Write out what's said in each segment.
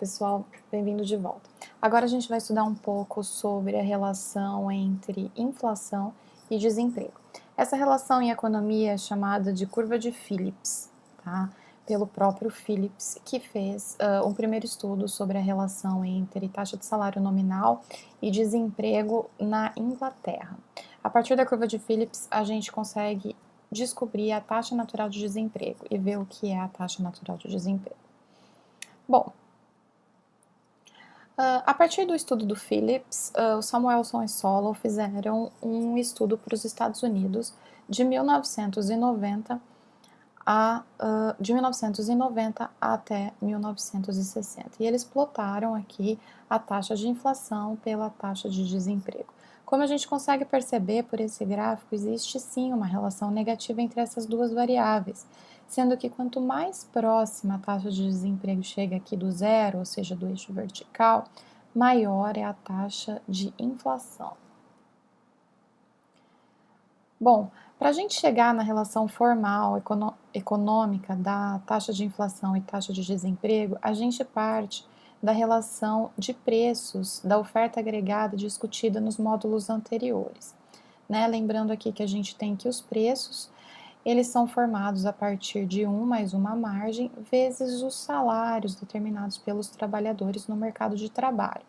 pessoal, bem-vindo de volta. Agora a gente vai estudar um pouco sobre a relação entre inflação e desemprego. Essa relação em economia é chamada de curva de Phillips, tá? Pelo próprio Phillips, que fez um primeiro estudo sobre a relação entre taxa de salário nominal e desemprego na Inglaterra. A partir da curva de Phillips, a gente consegue descobrir a taxa natural de desemprego e ver o que é a taxa natural de desemprego. Bom, a partir do estudo do Phillips, o Samuelson e Solow fizeram um estudo para os Estados Unidos de 1990 até 1960. E eles plotaram aqui a taxa de inflação pela taxa de desemprego. Como a gente consegue perceber por esse gráfico, existe sim uma relação negativa entre essas duas variáveis, sendo que quanto mais próxima a taxa de desemprego chega aqui do zero, ou seja, do eixo vertical, maior é a taxa de inflação. Bom, para a gente chegar na relação formal econômica da taxa de inflação e taxa de desemprego, a gente parte da relação de preços da oferta agregada discutida nos módulos anteriores, né? Lembrando aqui que a gente tem que os preços, eles são formados a partir de 1 mais uma margem vezes os salários determinados pelos trabalhadores no mercado de trabalho.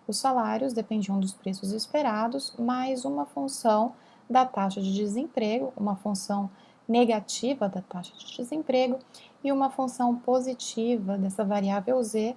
Os salários dependiam dos preços esperados, mais uma função da taxa de desemprego, uma função negativa da taxa de desemprego e uma função positiva dessa variável Z,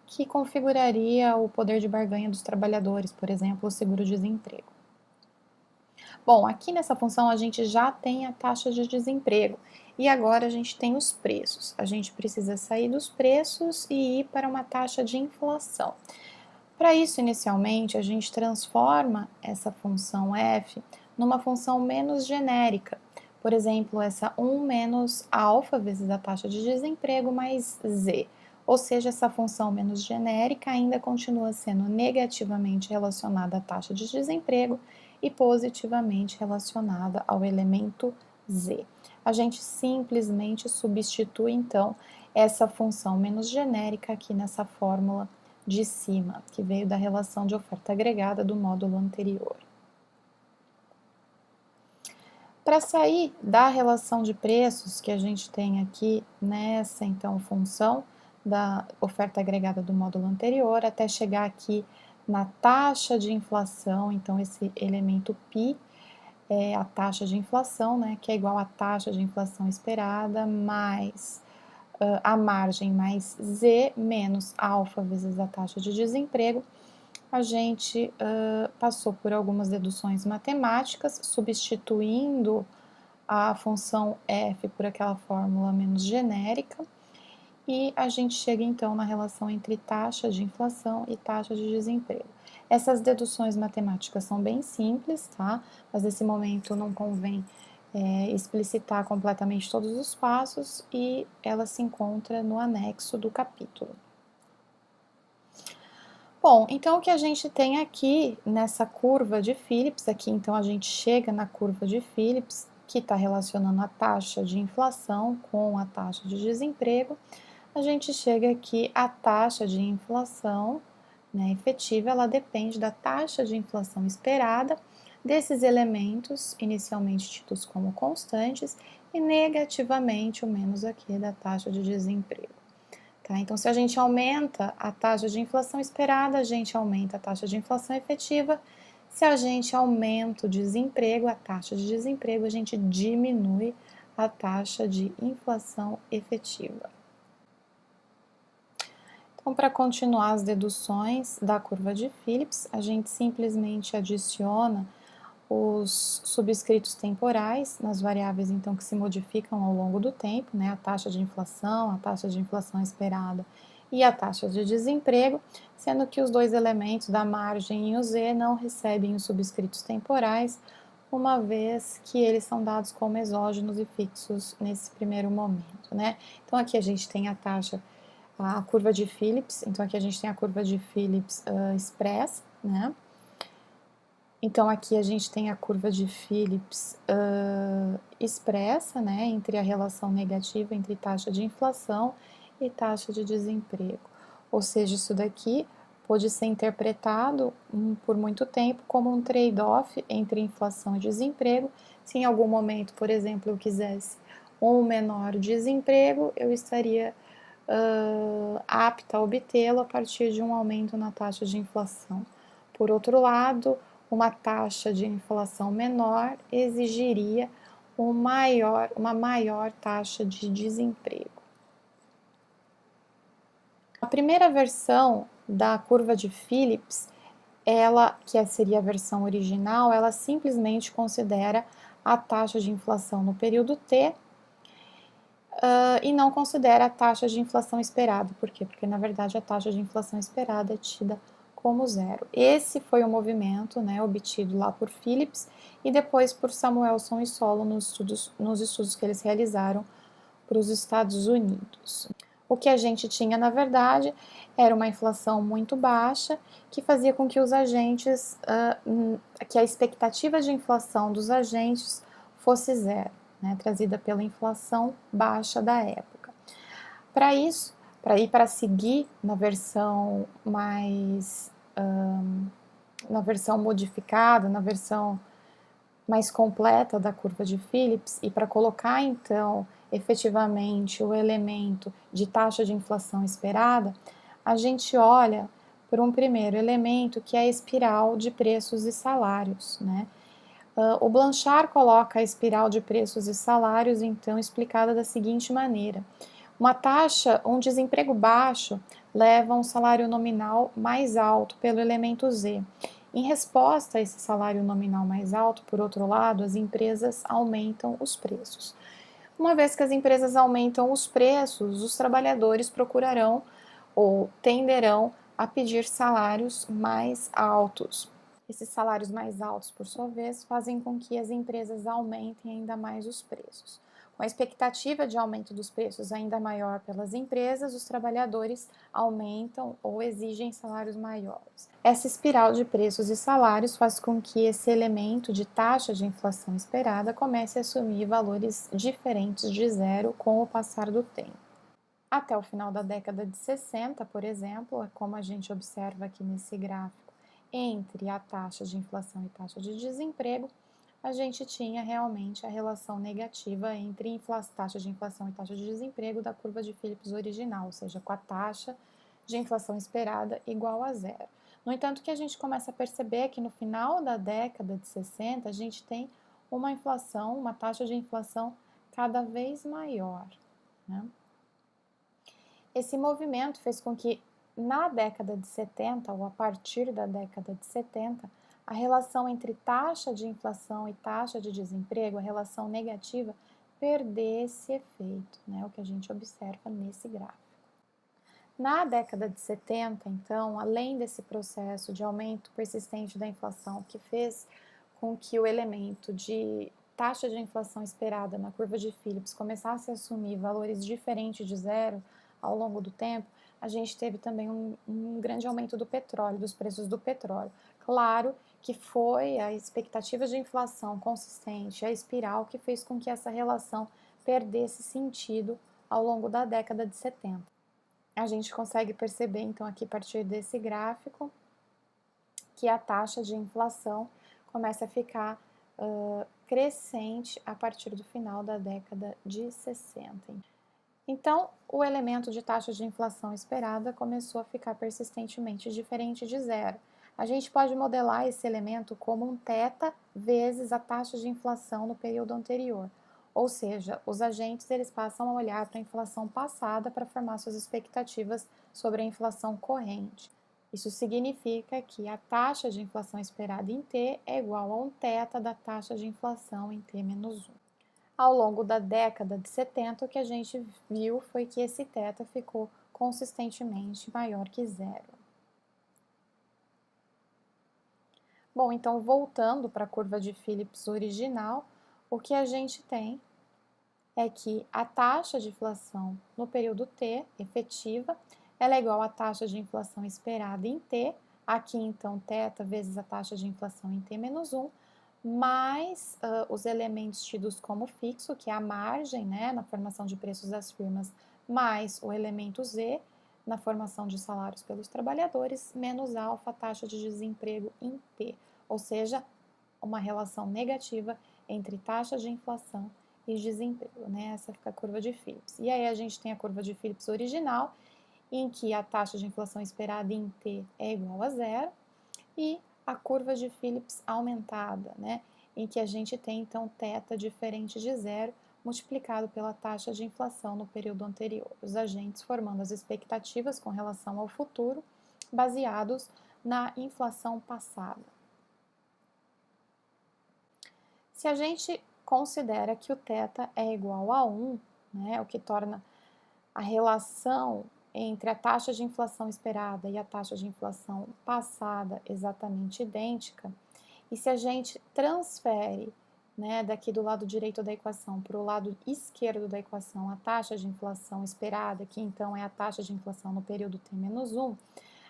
que configuraria o poder de barganha dos trabalhadores, por exemplo, o seguro-desemprego. Bom, aqui nessa função a gente já tem a taxa de desemprego e agora a gente tem os preços. A gente precisa sair dos preços e ir para uma taxa de inflação. Para isso, inicialmente, a gente transforma essa função f numa função menos genérica. Por exemplo, essa 1 menos alfa vezes a taxa de desemprego mais z. Ou seja, essa função menos genérica ainda continua sendo negativamente relacionada à taxa de desemprego e positivamente relacionada ao elemento z. A gente simplesmente substitui, então, essa função menos genérica aqui nessa fórmula de cima, que veio da relação de oferta agregada do módulo anterior. Para sair da relação de preços que a gente tem aqui nessa, então, função da oferta agregada do módulo anterior, até chegar aqui na taxa de inflação, então esse elemento π é a taxa de inflação, né, que é igual à taxa de inflação esperada mais a margem mais z menos alfa vezes a taxa de desemprego, a gente passou por algumas deduções matemáticas, substituindo a função f por aquela fórmula menos genérica, e a gente chega então na relação entre taxa de inflação e taxa de desemprego. Essas deduções matemáticas são bem simples, tá? Mas nesse momento não convém explicitar completamente todos os passos e ela se encontra no anexo do capítulo. Bom, então o que a gente tem aqui nessa curva de Phillips, aqui então a gente chega na curva de Phillips, que está relacionando a taxa de inflação com a taxa de desemprego, a gente chega aqui a taxa de inflação, né, efetiva, ela depende da taxa de inflação esperada, desses elementos inicialmente tidos como constantes, e negativamente o menos aqui da taxa de desemprego. Tá? Então, se a gente aumenta a taxa de inflação esperada, a gente aumenta a taxa de inflação efetiva. Se a gente aumenta o desemprego, a taxa de desemprego, a gente diminui a taxa de inflação efetiva. Então, para continuar as deduções da curva de Phillips, a gente simplesmente adiciona os subscritos temporais nas variáveis então que se modificam ao longo do tempo, né, a taxa de inflação esperada e a taxa de desemprego, sendo que os dois elementos da margem e o z não recebem os subscritos temporais, uma vez que eles são dados como exógenos e fixos nesse primeiro momento, né? Então aqui a gente tem a curva de Phillips, então aqui a gente tem a curva de Phillips expressa, né? Então, aqui a gente tem a curva de Phillips expressa, né, entre a relação negativa entre taxa de inflação e taxa de desemprego. Ou seja, isso daqui pode ser interpretado por muito tempo como um trade-off entre inflação e desemprego. Se em algum momento, por exemplo, eu quisesse um menor desemprego, eu estaria apta a obtê-lo a partir de um aumento na taxa de inflação. Por outro lado, uma taxa de inflação menor exigiria uma maior taxa de desemprego. A primeira versão da curva de Phillips, que seria a versão original, ela simplesmente considera a taxa de inflação no período T e não considera a taxa de inflação esperada. Por quê? Porque, na verdade, a taxa de inflação esperada é tida como zero. Esse foi o movimento, né, obtido lá por Phillips e depois por Samuelson e Solow nos estudos que eles realizaram para os Estados Unidos. O que a gente tinha, na verdade, era uma inflação muito baixa, que fazia com que os agentes, que a expectativa de inflação dos agentes fosse zero, né, trazida pela inflação baixa da época. Para isso, para seguir na versão na versão modificada, na versão mais completa da curva de Phillips, e para colocar então efetivamente o elemento de taxa de inflação esperada, a gente olha por um primeiro elemento que é a espiral de preços e salários, né? O Blanchard coloca a espiral de preços e salários então explicada da seguinte maneira: um desemprego baixo leva a um salário nominal mais alto pelo elemento Z. Em resposta a esse salário nominal mais alto, por outro lado, as empresas aumentam os preços. Uma vez que as empresas aumentam os preços, os trabalhadores procurarão ou tenderão a pedir salários mais altos. Esses salários mais altos, por sua vez, fazem com que as empresas aumentem ainda mais os preços. Com a expectativa de aumento dos preços ainda maior pelas empresas, os trabalhadores aumentam ou exigem salários maiores. Essa espiral de preços e salários faz com que esse elemento de taxa de inflação esperada comece a assumir valores diferentes de zero com o passar do tempo. Até o final da década de 60, por exemplo, como a gente observa aqui nesse gráfico, entre a taxa de inflação e taxa de desemprego, a gente tinha realmente a relação negativa entre taxa de inflação e taxa de desemprego da curva de Phillips original, ou seja, com a taxa de inflação esperada igual a zero. No entanto, que a gente começa a perceber que no final da década de 60, a gente tem uma taxa de inflação cada vez maior, né? Esse movimento fez com que, na década de 70, ou a partir da década de 70, a relação entre taxa de inflação e taxa de desemprego, a relação negativa, perdesse efeito, né? O que a gente observa nesse gráfico. Na década de 70, então, além desse processo de aumento persistente da inflação, que fez com que o elemento de taxa de inflação esperada na curva de Phillips começasse a assumir valores diferentes de zero ao longo do tempo, a gente teve também um grande aumento do petróleo, dos preços do petróleo. Claro que foi a expectativa de inflação consistente, a espiral, que fez com que essa relação perdesse sentido ao longo da década de 70. A gente consegue perceber, então, aqui a partir desse gráfico, que a taxa de inflação começa a ficar crescente a partir do final da década de 60. Então, o elemento de taxa de inflação esperada começou a ficar persistentemente diferente de zero. A gente pode modelar esse elemento como um θ vezes a taxa de inflação no período anterior. Ou seja, os agentes eles passam a olhar para a inflação passada para formar suas expectativas sobre a inflação corrente. Isso significa que a taxa de inflação esperada em T é igual a um θ da taxa de inflação em T menos 1. Ao longo da década de 70, o que a gente viu foi que esse θ ficou consistentemente maior que zero. Bom, então voltando para a curva de Phillips original, o que a gente tem é que a taxa de inflação no período T, efetiva, ela é igual à taxa de inflação esperada em T, aqui então θ vezes a taxa de inflação em T menos 1, mais os elementos tidos como fixo, que é a margem, né, na formação de preços das firmas, mais o elemento Z, na formação de salários pelos trabalhadores, menos alfa, taxa de desemprego em T, ou seja, uma relação negativa entre taxa de inflação e desemprego, né? Essa fica a curva de Phillips. E aí a gente tem a curva de Phillips original, em que a taxa de inflação esperada em T é igual a zero, e a curva de Phillips aumentada, né? Em que a gente tem, então, θ diferente de zero, multiplicado pela taxa de inflação no período anterior. Os agentes formando as expectativas com relação ao futuro, baseados na inflação passada. Se a gente considera que o θ é igual a 1, né, o que torna a relação entre a taxa de inflação esperada e a taxa de inflação passada exatamente idêntica, e se a gente transfere, né, daqui do lado direito da equação para o lado esquerdo da equação a taxa de inflação esperada, que então é a taxa de inflação no período T-1,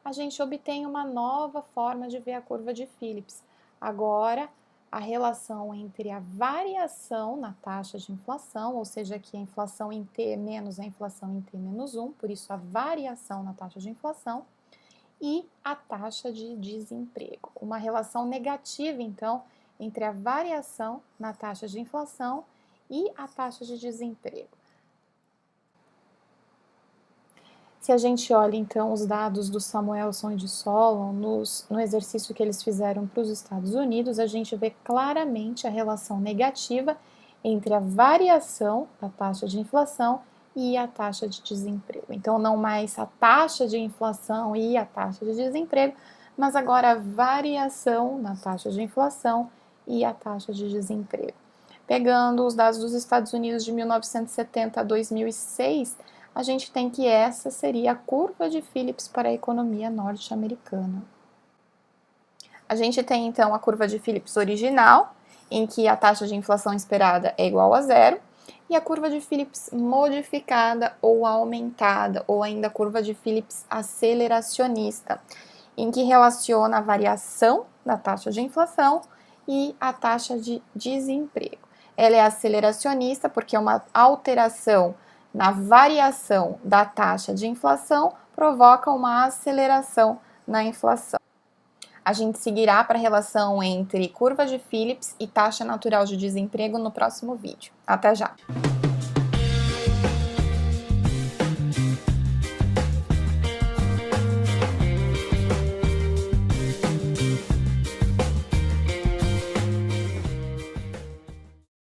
a gente obtém uma nova forma de ver a curva de Phillips. Agora, a relação entre a variação na taxa de inflação, ou seja, aqui a inflação em T menos a inflação em T-1, por isso a variação na taxa de inflação, e a taxa de desemprego. Uma relação negativa, então, entre a variação na taxa de inflação e a taxa de desemprego. Se a gente olha, então, os dados do Samuelson e de Solon no exercício que eles fizeram para os Estados Unidos, a gente vê claramente a relação negativa entre a variação da taxa de inflação e a taxa de desemprego. Então, não mais a taxa de inflação e a taxa de desemprego, mas agora a variação na taxa de inflação e a taxa de desemprego. Pegando os dados dos Estados Unidos de 1970 a 2006, a gente tem que essa seria a curva de Phillips para a economia norte-americana. A gente tem, então, a curva de Phillips original, em que a taxa de inflação esperada é igual a zero, e a curva de Phillips modificada ou aumentada, ou ainda a curva de Phillips aceleracionista, em que relaciona a variação da taxa de inflação e a taxa de desemprego. Ela é aceleracionista porque é uma alteração na variação da taxa de inflação provoca uma aceleração na inflação. A gente seguirá para a relação entre curva de Phillips e taxa natural de desemprego no próximo vídeo. Até já!